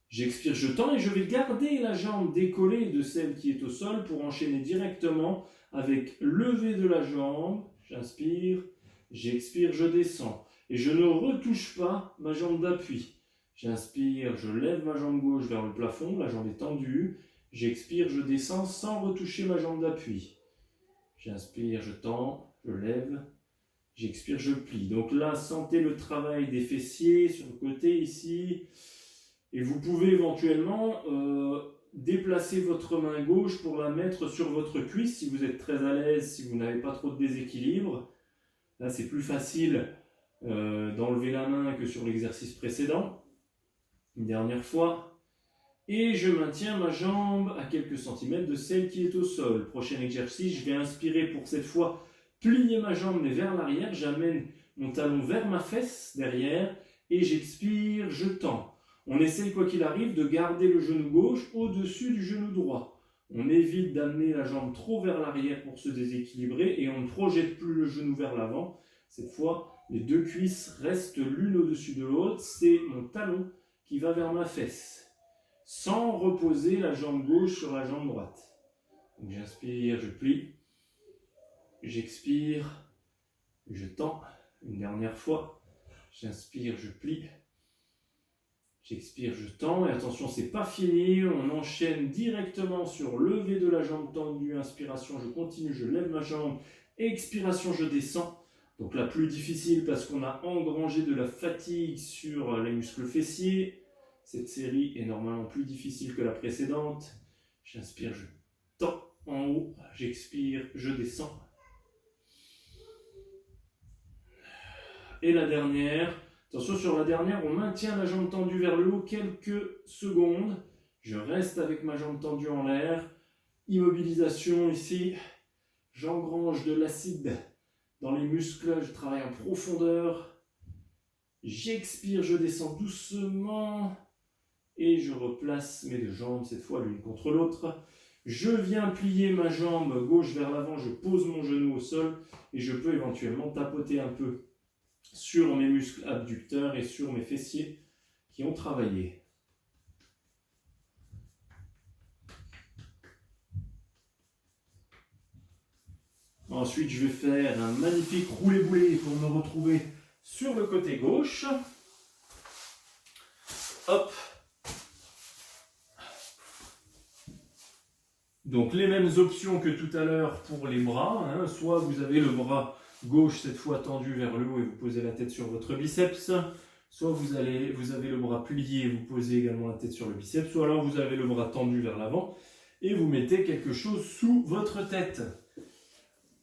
J'expire, je tends et je vais garder la jambe décollée de celle qui est au sol pour enchaîner directement avec levée de la jambe. J'inspire, j'expire, je descends. Et je ne retouche pas ma jambe d'appui. J'inspire, je lève ma jambe gauche vers le plafond, la jambe est tendue. J'expire, je descends sans retoucher ma jambe d'appui. J'inspire, je tends, je lève. J'expire, je plie. Donc là, sentez le travail des fessiers sur le côté ici. Et vous pouvez éventuellement déplacer votre main gauche pour la mettre sur votre cuisse si vous êtes très à l'aise, si vous n'avez pas trop de déséquilibre. Là, c'est plus facile d'enlever la main que sur l'exercice précédent. Une dernière fois. Et je maintiens ma jambe à quelques centimètres de celle qui est au sol. Prochain exercice, je vais inspirer pour cette fois plier ma jambe mais vers l'arrière. J'amène mon talon vers ma fesse derrière et j'expire, je tends. On essaye quoi qu'il arrive de garder le genou gauche au-dessus du genou droit. On évite d'amener la jambe trop vers l'arrière pour se déséquilibrer et on ne projette plus le genou vers l'avant. Cette fois, les 2 cuisses restent l'une au-dessus de l'autre. C'est mon talon qui va vers ma fesse, sans reposer la jambe gauche sur la jambe droite. Donc j'inspire, je plie. J'expire, je tends. Une dernière fois. J'inspire, je plie. J'expire, je tends. Et attention, c'est pas fini. On enchaîne directement sur lever de la jambe tendue. Inspiration, je continue, je lève ma jambe. Expiration, je descends. Donc la plus difficile parce qu'on a engrangé de la fatigue sur les muscles fessiers. Cette série est normalement plus difficile que la précédente. J'inspire, je tends en haut. J'expire, je descends. Et la dernière. Attention, sur la dernière, on maintient la jambe tendue vers le haut quelques secondes. Je reste avec ma jambe tendue en l'air. Immobilisation ici. J'engrange de l'acide dans les muscles. Je travaille en profondeur. J'expire, je descends doucement. Et je replace mes deux jambes, cette fois l'une contre l'autre. Je viens plier ma jambe gauche vers l'avant. Je pose mon genou au sol. Et je peux éventuellement tapoter un peu sur mes muscles abducteurs et sur mes fessiers qui ont travaillé. Ensuite, je vais faire un magnifique roulé-boulé pour me retrouver sur le côté gauche. Hop. Donc les mêmes options que tout à l'heure pour les bras. Soit vous avez le bras gauche cette fois tendu vers le haut et vous posez la tête sur votre biceps. Soit vous avez le bras plié et vous posez également la tête sur le biceps. Soit alors vous avez le bras tendu vers l'avant et vous mettez quelque chose sous votre tête.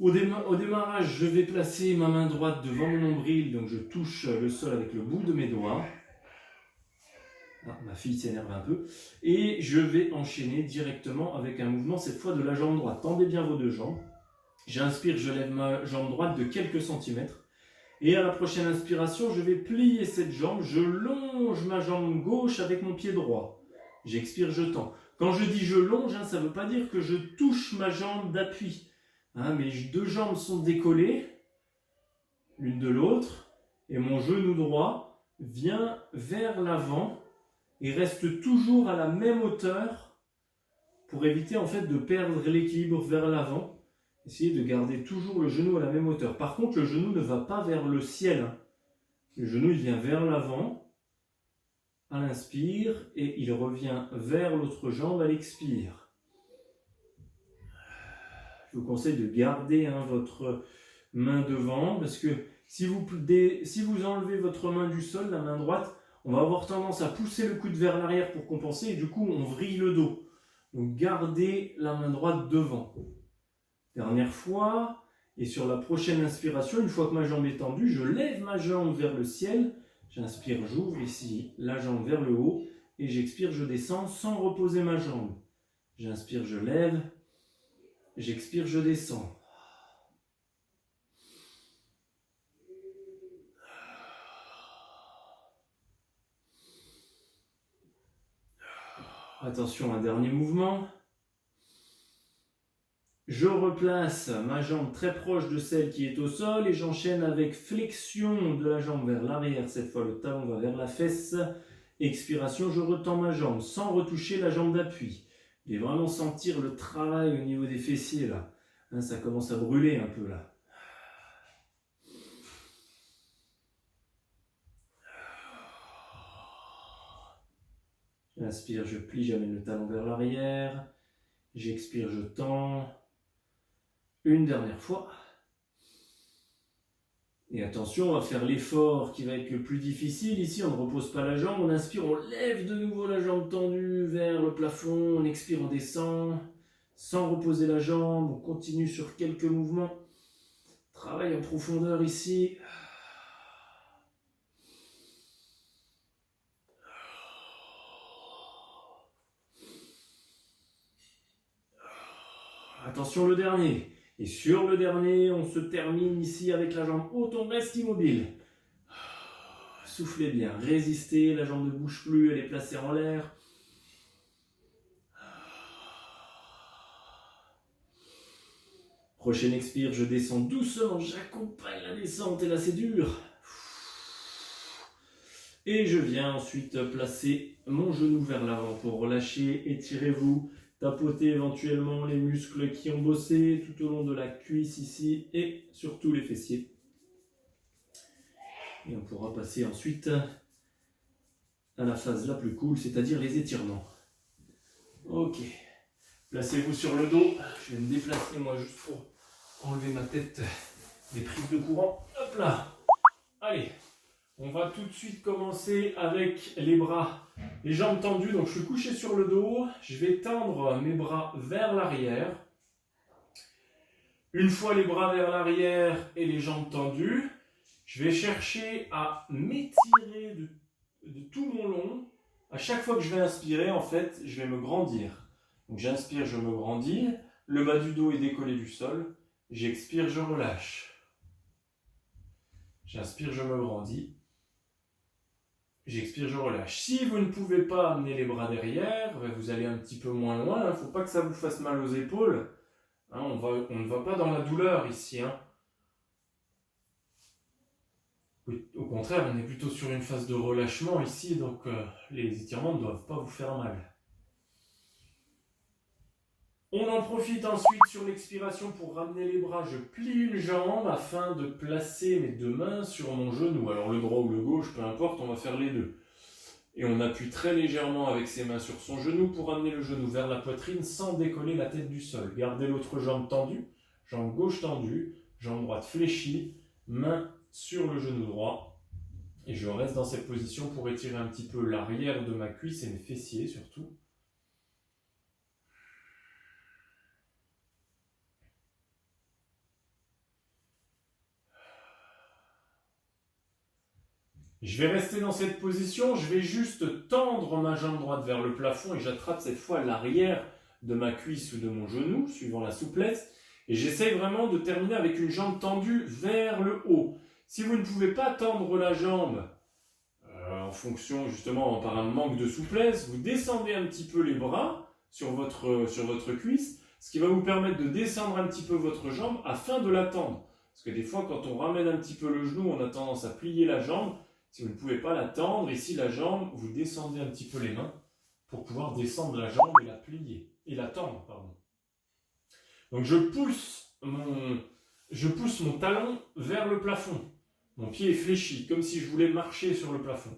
Au démarrage, je vais placer ma main droite devant mon nombril. Donc je touche le sol avec le bout de mes doigts. Ah, ma fille s'énerve un peu. Et je vais enchaîner directement avec un mouvement cette fois de la jambe droite. Tendez bien vos deux jambes. J'inspire, je lève ma jambe droite de quelques centimètres. Et à la prochaine inspiration, je vais plier cette jambe. Je longe ma jambe gauche avec mon pied droit. J'expire, je tends. Quand je dis je longe, ça ne veut pas dire que je touche ma jambe d'appui. Mes deux jambes sont décollées, l'une de l'autre. Et mon genou droit vient vers l'avant et reste toujours à la même hauteur pour éviter en fait de perdre l'équilibre vers l'avant. Essayez de garder toujours le genou à la même hauteur. Par contre, le genou ne va pas vers le ciel. Le genou, il vient vers l'avant à l'inspire et il revient vers l'autre jambe à l'expire. Je vous conseille de garder votre main devant parce que si vous enlevez votre main du sol, la main droite, on va avoir tendance à pousser le coude vers l'arrière pour compenser et du coup, on vrille le dos. Donc, gardez la main droite devant. Dernière fois, et sur la prochaine inspiration, une fois que ma jambe est tendue, je lève ma jambe vers le ciel. J'inspire, j'ouvre ici la jambe vers le haut et j'expire, je descends sans reposer ma jambe. J'inspire, je lève. J'expire, je descends. Attention, un dernier mouvement. Je replace ma jambe très proche de celle qui est au sol et j'enchaîne avec flexion de la jambe vers l'arrière. Cette fois, le talon va vers la fesse. Expiration, je retends ma jambe sans retoucher la jambe d'appui. Je vais vraiment sentir le travail au niveau des fessiers là. Ça commence à brûler un peu là. J'inspire, je plie, j'amène le talon vers l'arrière. J'expire, je tends. Une dernière fois. Et attention, on va faire l'effort qui va être le plus difficile. Ici, on ne repose pas la jambe. On inspire, on lève de nouveau la jambe tendue vers le plafond. On expire, on descend. Sans reposer la jambe, on continue sur quelques mouvements. Travail en profondeur ici. Attention, le dernier. Et sur le dernier, on se termine ici avec la jambe haute, on reste immobile. Soufflez bien, résistez, la jambe ne bouge plus, elle est placée en l'air. Prochaine expire, je descends doucement, j'accompagne la descente et là c'est dur. Et je viens ensuite placer mon genou vers l'avant pour relâcher, étirez-vous. tapoter éventuellement les muscles qui ont bossé tout au long de la cuisse ici et surtout les fessiers. Et on pourra passer ensuite à la phase la plus cool, c'est-à-dire les étirements. Ok, placez-vous sur le dos. Je vais me déplacer moi juste pour enlever ma tête des prises de courant. Hop là. Allez, on va tout de suite commencer avec les bras, les jambes tendues. Donc je suis couché sur le dos, je vais tendre mes bras vers l'arrière. Une fois les bras vers l'arrière et les jambes tendues, je vais chercher à m'étirer de tout mon long. À chaque fois que je vais inspirer, en fait, je vais me grandir. Donc j'inspire, je me grandis, le bas du dos est décollé du sol. J'expire, je relâche. J'inspire, je me grandis. J'expire, je relâche. Si vous ne pouvez pas amener les bras derrière, vous allez un petit peu moins loin. Il ne faut pas que ça vous fasse mal aux épaules. On ne va pas dans la douleur ici. Oui, au contraire, on est plutôt sur une phase de relâchement ici, donc les étirements ne doivent pas vous faire mal. On en profite ensuite sur l'expiration pour ramener les bras. Je plie une jambe afin de placer mes deux mains sur mon genou. Alors le droit ou le gauche, peu importe, on va faire les deux. Et on appuie très légèrement avec ses mains sur son genou pour ramener le genou vers la poitrine sans décoller la tête du sol. Gardez l'autre jambe tendue, jambe gauche tendue, jambe droite fléchie, main sur le genou droit. Et je reste dans cette position pour étirer un petit peu l'arrière de ma cuisse et mes fessiers surtout. Je vais rester dans cette position, je vais juste tendre ma jambe droite vers le plafond et j'attrape cette fois l'arrière de ma cuisse ou de mon genou, suivant la souplesse. Et j'essaye vraiment de terminer avec une jambe tendue vers le haut. Si vous ne pouvez pas tendre la jambe en fonction justement par un manque de souplesse, vous descendez un petit peu les bras sur votre cuisse, ce qui va vous permettre de descendre un petit peu votre jambe afin de la tendre. Parce que des fois quand on ramène un petit peu le genou, on a tendance à plier la jambe. Si vous ne pouvez pas la tendre, ici la jambe, vous descendez un petit peu les mains pour pouvoir descendre la jambe et la plier. Et la tendre, pardon. Donc je pousse mon talon vers le plafond. Mon pied est fléchi, comme si je voulais marcher sur le plafond.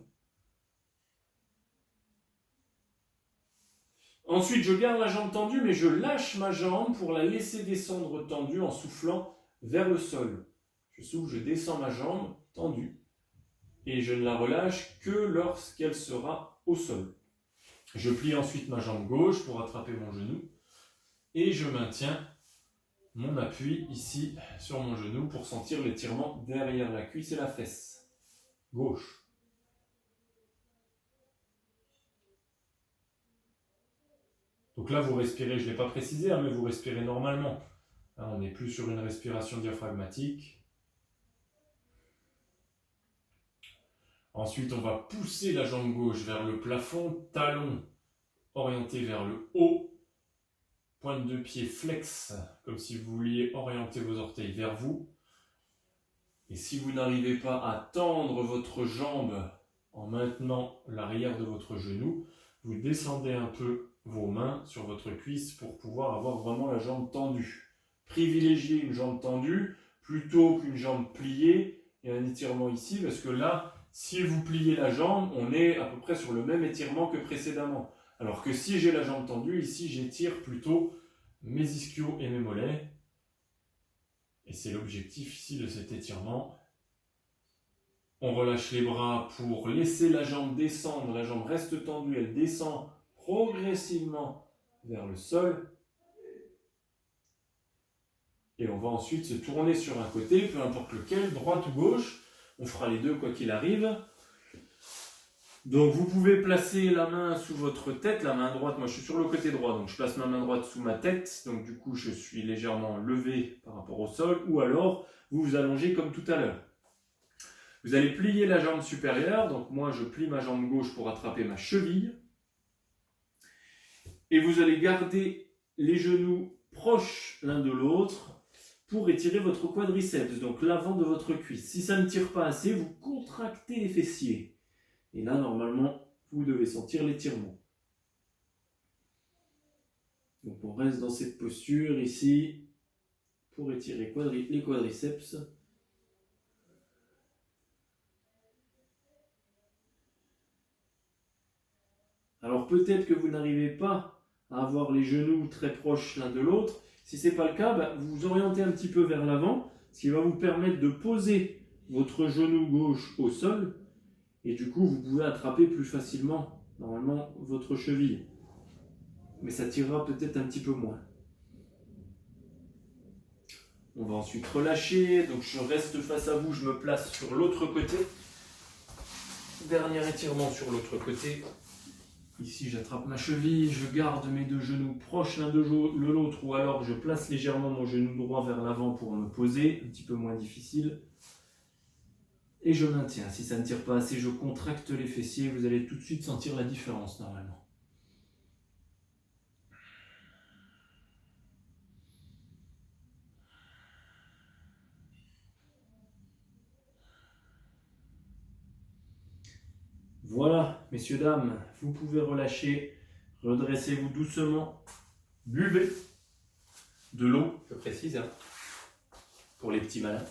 Ensuite, je garde la jambe tendue, mais je lâche ma jambe pour la laisser descendre tendue en soufflant vers le sol. Je souffle, je descends ma jambe tendue. Et je ne la relâche que lorsqu'elle sera au sol. Je plie ensuite ma jambe gauche pour attraper mon genou et je maintiens mon appui ici sur mon genou pour sentir l'étirement derrière la cuisse et la fesse gauche. Donc là vous respirez, je ne l'ai pas précisé, mais vous respirez normalement. Là, on n'est plus sur une respiration diaphragmatique. Ensuite, on va pousser la jambe gauche vers le plafond, talon orienté vers le haut, pointe de pied flex, comme si vous vouliez orienter vos orteils vers vous. Et si vous n'arrivez pas à tendre votre jambe en maintenant l'arrière de votre genou, vous descendez un peu vos mains sur votre cuisse pour pouvoir avoir vraiment la jambe tendue. Privilégiez une jambe tendue plutôt qu'une jambe pliée et un étirement ici, parce que là, si vous pliez la jambe, on est à peu près sur le même étirement que précédemment. Alors que si j'ai la jambe tendue, ici j'étire plutôt mes ischios et mes mollets. Et c'est l'objectif ici de cet étirement. On relâche les bras pour laisser la jambe descendre. La jambe reste tendue, elle descend progressivement vers le sol. Et on va ensuite se tourner sur un côté, peu importe lequel, droite ou gauche. On fera les deux quoi qu'il arrive. Donc vous pouvez placer la main sous votre tête, la main droite, moi je suis sur le côté droit, donc je place ma main droite sous ma tête, donc du coup je suis légèrement levé par rapport au sol, ou alors vous vous allongez comme tout à l'heure. Vous allez plier la jambe supérieure, donc moi je plie ma jambe gauche pour attraper ma cheville, et vous allez garder les genoux proches l'un de l'autre, pour étirer votre quadriceps, donc l'avant de votre cuisse. Si ça ne tire pas assez, vous contractez les fessiers. Et là, normalement, vous devez sentir l'étirement. Donc on reste dans cette posture ici pour étirer les quadriceps. Alors peut-être que vous n'arrivez pas à avoir les genoux très proches l'un de l'autre. Si ce n'est pas le cas, vous vous orientez un petit peu vers l'avant, ce qui va vous permettre de poser votre genou gauche au sol. Et du coup, vous pouvez attraper plus facilement, normalement, votre cheville. Mais ça tirera peut-être un petit peu moins. On va ensuite relâcher. Donc je reste face à vous, je me place sur l'autre côté. Dernier étirement sur l'autre côté. Ici, j'attrape ma cheville, je garde mes deux genoux proches l'un de l'autre, ou alors je place légèrement mon genou droit vers l'avant pour me poser, un petit peu moins difficile. Et je maintiens. Si ça ne tire pas assez, je contracte les fessiers. Vous allez tout de suite sentir la différence normalement. Voilà, messieurs, dames, vous pouvez relâcher. Redressez-vous doucement. Buvez de l'eau, je précise, pour les petits malins.